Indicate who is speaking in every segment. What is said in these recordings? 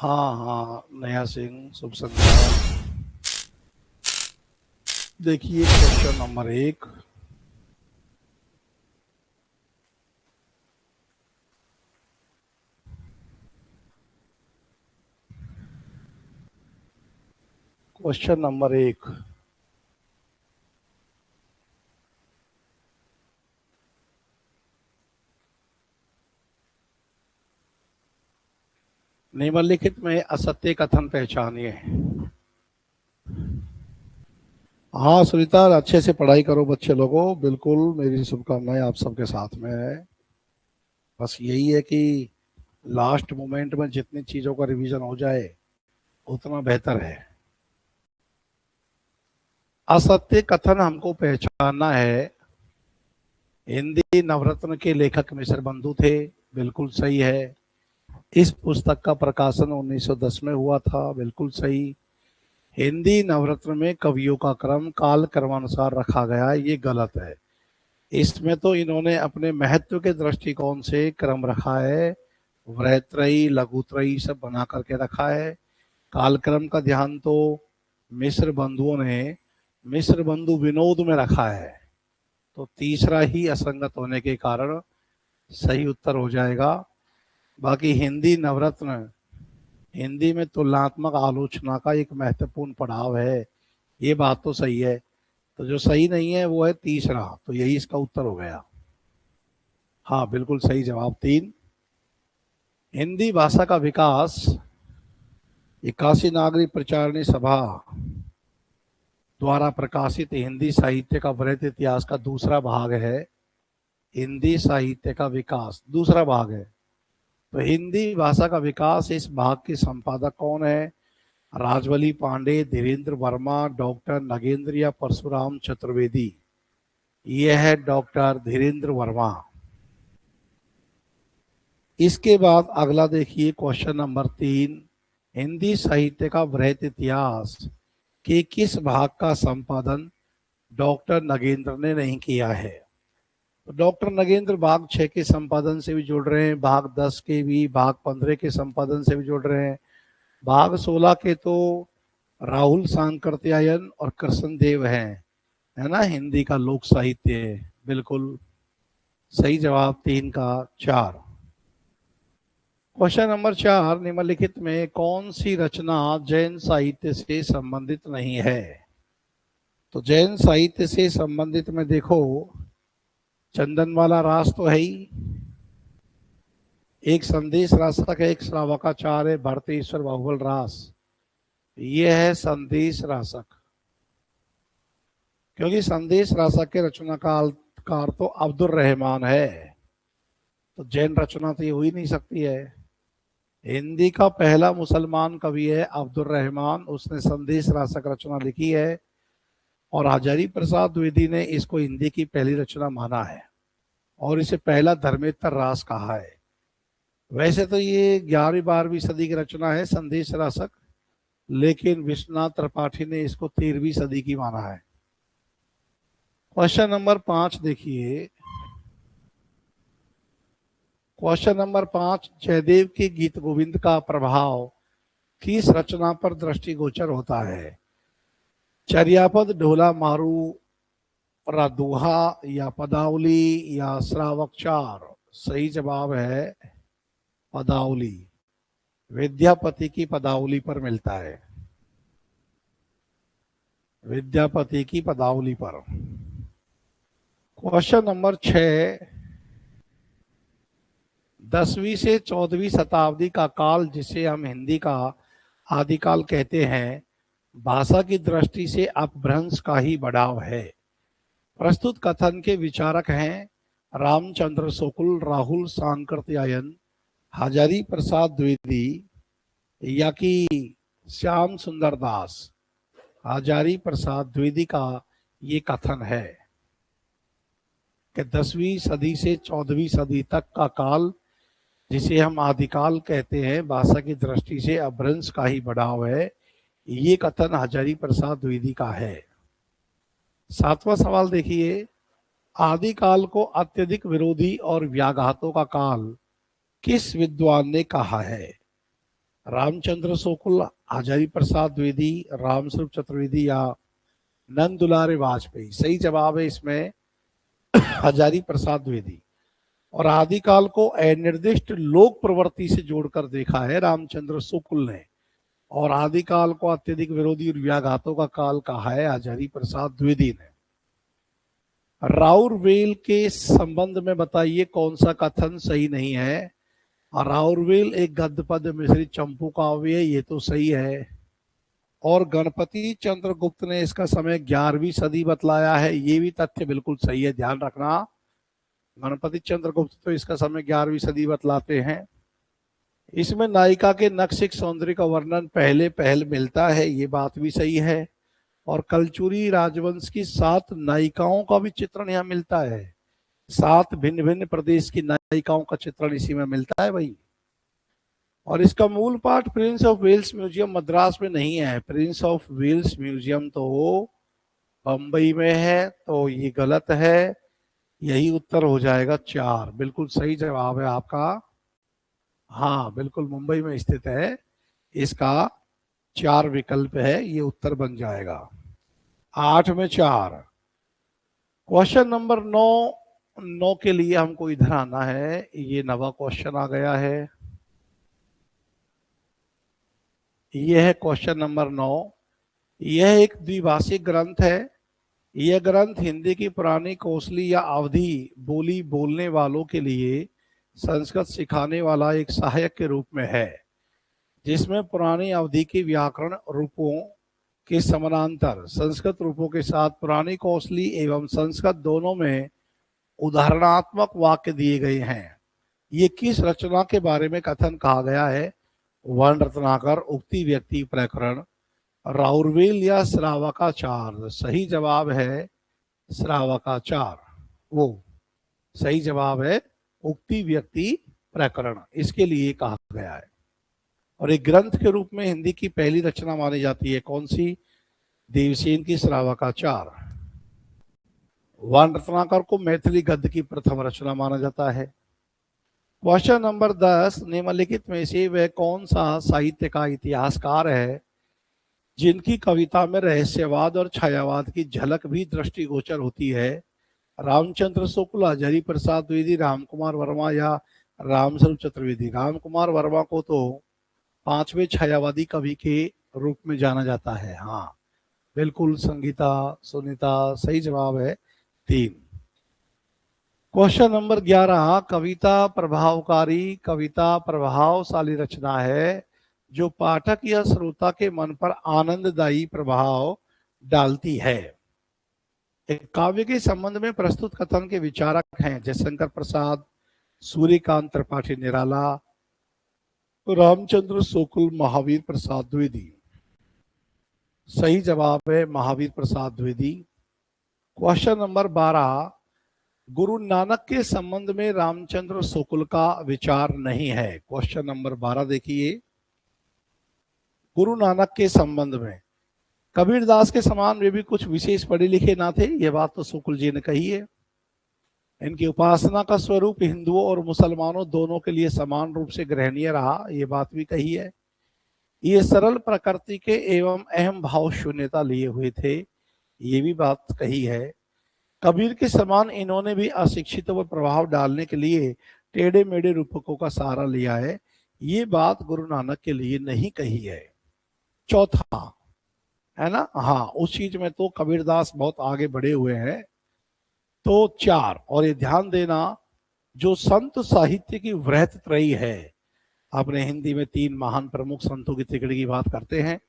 Speaker 1: हाँ हाँ, नया सिंह, शुभ संध्या। देखिए क्वेश्चन नंबर 1। Question number 1। निम्नलिखित में असत्य कथन पहचानिए। हाँ सुनीता, अच्छे से पढ़ाई करो बच्चे लोगों, बिल्कुल मेरी शुभकामनाएं आप सबके साथ में है। बस यही है कि लास्ट मोमेंट में जितनी चीजों का रिवीजन हो जाए उतना बेहतर है। असत्य कथन हमको पहचानना है। हिंदी नवरत्न के लेखक मिश्र बंधु थे, बिल्कुल सही है। इस पुस्तक का प्रकाशन 1910 में हुआ था, बिल्कुल सही। हिंदी नवरत्न में कवियों का क्रम काल क्रमानुसार रखा गया है, ये गलत है। इसमें तो इन्होंने अपने महत्व के दृष्टिकोण से क्रम रखा है, वृहत्रयी लघुत्रयी सब बना करके रखा है। कालक्रम का ध्यान तो मिश्र बंधुओं ने मिश्र बंधु विनोद में रखा है। तो तीसरा ही असंगत होने के कारण सही उत्तर हो जाएगा। बाकी हिंदी नवरत्न हिंदी में तुलनात्मक आलोचना का एक महत्वपूर्ण पड़ाव है, ये बात तो सही है। तो जो सही नहीं है वो है तीसरा, तो यही इसका उत्तर हो गया। हाँ बिल्कुल सही जवाब 3। हिंदी भाषा का विकास 81 नागरिक प्रचारणी सभा द्वारा प्रकाशित हिंदी साहित्य का वृहत इतिहास का दूसरा भाग है। हिंदी साहित्य का विकास दूसरा भाग है। तो हिंदी भाषा का विकास, इस भाग के संपादक कौन है? राजवली पांडे, धीरेन्द्र वर्मा, डॉक्टर नगेंद्र या परशुराम चतुर्वेदी? यह है डॉक्टर धीरेन्द्र वर्मा। इसके बाद अगला देखिए क्वेश्चन नंबर 3। हिंदी साहित्य का वृहत इतिहास के किस भाग का संपादन डॉक्टर नगेंद्र ने नहीं किया है? तो डॉक्टर नगेंद्र भाग 6 के संपादन से भी जुड़ रहे हैं, भाग 10 के भी, भाग 15 के संपादन से भी जुड़ रहे हैं। भाग 16 के तो राहुल सांकृत्यायन और कृष्णदेव हैं, है ना, हिंदी का लोक साहित्य। बिल्कुल सही जवाब 3 का 4। Question number 4। निम्नलिखित में कौन सी रचना जैन साहित्य से संबंधित नहीं है? तो जैन साहित्य से संबंधित में देखो, चंदनवाला रास तो है ही, एक संदेश रासक है, एक श्रावकाचार्य है, भारतेश्वर बाहुबल रास, ये है संदेश रासक। क्योंकि संदेश रासक के रचनाकार तो अब्दुल रहमान है, तो जैन रचना तो ये हो ही नहीं सकती है। हिंदी का पहला मुसलमान कवि है अब्दुल रहमान, उसने संदेश रासक रचना लिखी है और हजारी प्रसाद द्विवेदी ने इसको हिंदी की पहली रचना माना है और इसे पहला धर्मेतर रास कहा है। वैसे तो ये 11वीं-12वीं सदी की रचना है संदेश रासक, लेकिन विश्वनाथ त्रिपाठी ने इसको 13वीं सदी की माना है। क्वेश्चन नंबर 5 देखिए। Question number 5। जयदेव के गीत गोविंद का प्रभाव किस रचना पर दृष्टिगोचर होता है? चर्यापद, ढोला मारू, दोहा या पदावली या श्रावकचार? सही जवाब है पदावली। विद्यापति की पदावली पर मिलता है, विद्यापति की पदावली पर। Question number 6। 10वीं से 14वीं शताब्दी का काल, जिसे हम हिंदी का आदिकाल कहते हैं, भाषा की दृष्टि से अपभ्रंश का ही बढ़ाव है। प्रस्तुत कथन के विचारक हैं रामचंद्र शुक्ल, राहुल सांकृत्यायन, हजारी प्रसाद द्विवेदी या कि श्याम सुंदर दास? हजारी प्रसाद द्विवेदी का ये कथन है कि 10वीं सदी से 14वीं सदी तक का काल, जिसे हम आदिकाल कहते हैं, भाषा की दृष्टि से अपभ्रंश का ही बढ़ाव है। ये कथन हजारी प्रसाद द्विवेदी का है। 7वां सवाल देखिए। आदिकाल को अत्यधिक विरोधी और व्याघातों का काल किस विद्वान ने कहा है? रामचंद्र शुक्ल, हजारी प्रसाद द्विवेदी, रामस्वरूप चतुर्वेदी या नंद दुलारे वाजपेयी? सही जवाब है इसमें हजारी प्रसाद द्विवेदी। और आदिकाल को अनिर्दिष्ट लोक प्रवृत्ति से जोड़कर देखा है रामचंद्र शुक्ल ने, और आदिकाल को अत्यधिक विरोधी और व्याघातों का काल कहा है हजारी प्रसाद द्विवेदी ने। राउरवेल के संबंध में बताइए कौन सा कथन सही नहीं है? राउरवेल एक गद्य पद्य मिश्रित चंपू काव्य है, ये तो सही है। और गणपति चंद्रगुप्त ने इसका समय 11वीं सदी बतलाया है, ये भी तथ्य बिल्कुल सही है, ध्यान रखना। गणपति चंद्रगुप्त तो इसका समय 11वीं सदी बतलाते हैं। इसमें नायिका के नक्शिक सौंदर्य का वर्णन पहले पहल मिलता है, ये बात भी सही है। और कलचुरी राजवंश की 7 नायिकाओं का भी चित्रण यहाँ मिलता है। 7 भिन्न भिन्न प्रदेश की नायिकाओं का चित्रण इसी में मिलता है भाई। और इसका मूल पाठ prince of Wales museum Madras में नहीं है, प्रिंस ऑफ वेल्स म्यूजियम तो बंबई में है, तो ये गलत है। यही उत्तर हो जाएगा 4, बिल्कुल सही जवाब है आपका। हाँ बिल्कुल मुंबई में स्थित है, इसका 4 विकल्प है, ये उत्तर बन जाएगा। 8 में 4। क्वेश्चन नंबर 9 के लिए हमको इधर आना है, ये नवा क्वेश्चन आ गया है। यह है क्वेश्चन नंबर 9। यह एक द्विभाषिक ग्रंथ है। यह ग्रंथ हिंदी की पुरानी कोसली या अवधी बोली बोलने वालों के लिए संस्कृत सिखाने वाला एक सहायक के रूप में है, जिसमें पुरानी अवधि के व्याकरण रूपों के समानांतर संस्कृत रूपों के साथ पुरानी कोसली एवं संस्कृत दोनों में उदाहरणात्मक वाक्य दिए गए हैं। ये किस रचना के बारे में कथन कहा गया है? वर्ण रत्नाकर, उक्ति व्यक्ति प्रकरण, राउरवेल या श्रावकाचार? सही जवाब है श्रावकाचार, वो सही जवाब है उक्ति व्यक्ति प्रकरण, इसके लिए कहा गया है। और एक ग्रंथ के रूप में हिंदी की पहली रचना मानी जाती है, कौन सी? देवसेन की श्रावकाचार। वर्ण रत्नाकर को मैथिली गद्य की प्रथम रचना माना जाता है। क्वेश्चन नंबर 10, निम्नलिखित में से वह कौन सा साहित्य का इतिहासकार है जिनकी कविता में रहस्यवाद और छायावाद की झलक भी दृष्टिगोचर होती है? रामचंद्र शुक्ल, हजारी प्रसाद द्विवेदी, रामकुमार वर्मा या रामस्वरूप चतुर्वेदी? रामकुमार वर्मा को तो 5वें छायावादी कवि के रूप में जाना जाता है। हाँ बिल्कुल, संगीता सुनीता, सही जवाब है 3। क्वेश्चन नंबर 11, कविता प्रभावकारी, कविता प्रभावशाली रचना है जो पाठक या श्रोता के मन पर आनंददायी प्रभाव डालती है। एक काव्य के संबंध में प्रस्तुत कथन के विचारक हैं जयशंकर प्रसाद, सूर्यकांत त्रिपाठी निराला, रामचंद्र शुक्ल, महावीर प्रसाद द्विवेदी? सही जवाब है महावीर प्रसाद द्विवेदी। क्वेश्चन नंबर 12, गुरु नानक के संबंध में रामचंद्र शुक्ल का विचार नहीं है। क्वेश्चन नंबर 12 देखिए, गुरु नानक के संबंध में कबीरदास के समान वे भी कुछ विशेष पढ़े लिखे ना थे, यह बात तो शुक्ल जी ने कही है। इनकी उपासना का स्वरूप हिंदुओं और मुसलमानों दोनों के लिए समान रूप से ग्रहणीय रहा, ये बात भी कही है। ये सरल प्रकृति के एवं अहम भाव शून्यता लिए हुए थे, ये भी बात कही है। कबीर के समान इन्होंने भी अशिक्षितों पर प्रभाव डालने के लिए टेढ़े मेढ़े रूपकों का सहारा लिया है, ये बात गुरु नानक के लिए नहीं कही है। चौथा है ना, हाँ उस चीज में तो कबीरदास बहुत आगे बढ़े हुए हैं। तो 4, और ये ध्यान देना, जो संत साहित्य की वृहत त्रयी है, अपने हिंदी में 3 महान प्रमुख संतों की तिकड़ी की बात करते हैं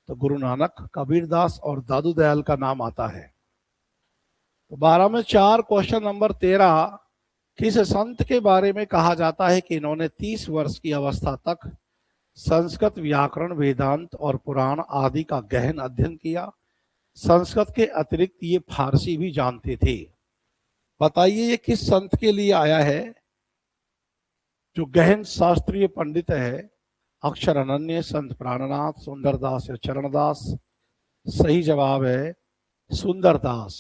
Speaker 1: तो गुरु नानक, कबीरदास और दादू दयाल का नाम आता है। तो 12 में 4। क्वेश्चन नंबर 13, किस संत के बारे में कहा जाता है कि इन्होंने 30 वर्ष की अवस्था तक संस्कृत व्याकरण, वेदांत और पुराण आदि का गहन अध्ययन किया? संस्कृत के अतिरिक्त ये फारसी भी जानते थे। बताइए ये किस संत के लिए आया है जो गहन शास्त्रीय पंडित है? अक्षर अनन्य, संत प्राणनाथ, सुंदरदास या चरणदास? सही जवाब है सुंदरदास।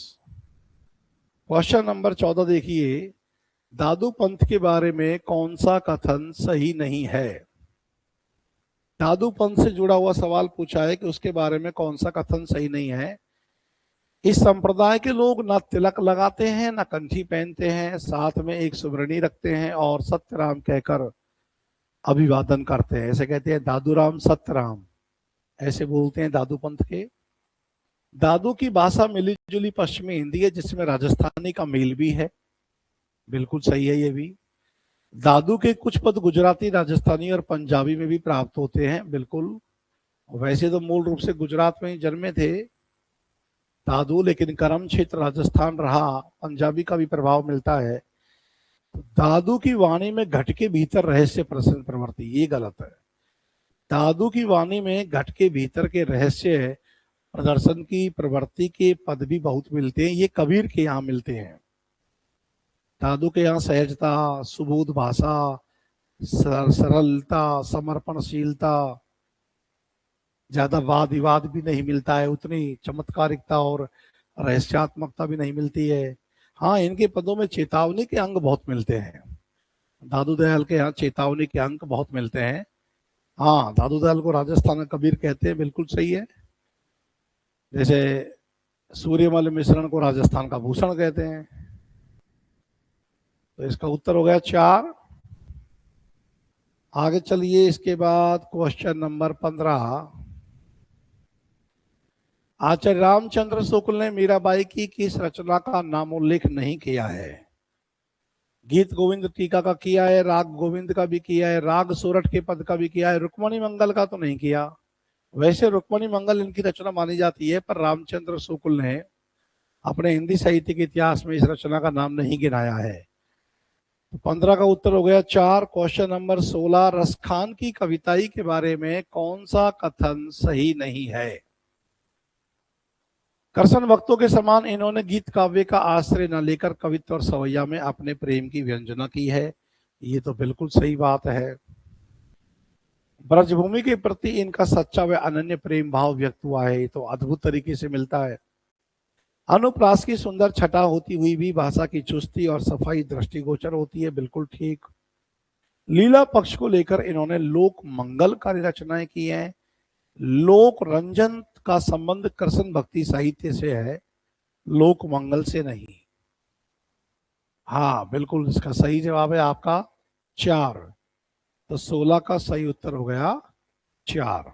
Speaker 1: क्वेश्चन नंबर 14 देखिए, दादू पंथ के बारे में कौन सा कथन सही नहीं है? दादू पंथ से जुड़ा हुआ सवाल पूछा है कि उसके बारे में कौन सा कथन सही नहीं है। इस संप्रदाय के लोग ना तिलक लगाते हैं, ना कंठी पहनते हैं, साथ में एक सुब्रणी रखते हैं और सत्यराम कहकर अभिवादन करते हैं। ऐसे कहते हैं दादू राम सत्यराम, ऐसे बोलते हैं दादू पंथ के। दादू की भाषा मिली जुली पश्चिमी हिंदी है, जिसमें राजस्थानी का मेल भी है। बिल्कुल सही है ये भी। दादू के कुछ पद गुजराती, राजस्थानी और पंजाबी में भी प्राप्त होते हैं। बिल्कुल। वैसे तो मूल रूप से गुजरात में ही जन्मे थे दादू, लेकिन कर्म क्षेत्र राजस्थान रहा, पंजाबी का भी प्रभाव मिलता है। दादू की वाणी में घट के भीतर रहस्य प्रसन्न प्रवृत्ति, ये गलत है। दादू की वाणी में घट के भीतर के रहस्य प्रदर्शन की प्रवृत्ति के पद भी बहुत मिलते हैं, ये कबीर के यहाँ मिलते हैं। दादू के यहाँ सहजता, सुबोध भाषा, सरलता, समर्पणशीलता, ज्यादा वाद विवाद भी नहीं मिलता है, उतनी चमत्कारिकता और रहस्यात्मकता भी नहीं मिलती है। हाँ, इनके पदों में चेतावनी के अंग बहुत मिलते हैं। दादू दयाल के यहाँ चेतावनी के अंक बहुत मिलते हैं। हाँ, दादू दयाल को राजस्थान का कबीर कहते हैं, बिल्कुल सही है। जैसे सूर्यमल मिश्रण को राजस्थान का भूषण कहते हैं। तो इसका उत्तर हो गया 4। आगे चलिए, इसके बाद क्वेश्चन नंबर 15। आचार्य रामचंद्र शुक्ल ने मीराबाई की किस रचना का नामोल्लेख नहीं किया है? गीत गोविंद टीका का किया है, राग गोविंद का भी किया है, राग सोरठ के पद का भी किया है, रुक्मणी मंगल का तो नहीं किया। वैसे रुक्मणी मंगल इनकी रचना मानी जाती है, पर रामचंद्र शुक्ल ने अपने हिंदी साहित्य के इतिहास में इस रचना का नाम नहीं गिनाया है। तो 15 का उत्तर हो गया 4। Question number 16। रसखान की कविताई के बारे में कौन सा कथन सही नहीं है? कृष्ण भक्तों के समान इन्होंने गीत काव्य का आश्रय न लेकर कवित्व और सवैया में अपने प्रेम की व्यंजना की है, ये तो बिल्कुल सही बात है। ब्रजभूमि के प्रति इनका सच्चा व अनन्य प्रेम भाव व्यक्त हुआ है, ये तो अद्भुत तरीके से मिलता है। अनुप्रास की सुंदर छटा होती हुई भी भाषा की चुस्ती और सफाई दृष्टिगोचर होती है, बिल्कुल ठीक। लीला पक्ष को लेकर इन्होंने लोक मंगलकारी रचनाएं की हैं। लोक रंजन का संबंध कृष्ण भक्ति साहित्य से है, लोक मंगल से नहीं। हाँ बिल्कुल, इसका सही जवाब है आपका 4। तो 16 का सही उत्तर हो गया 4।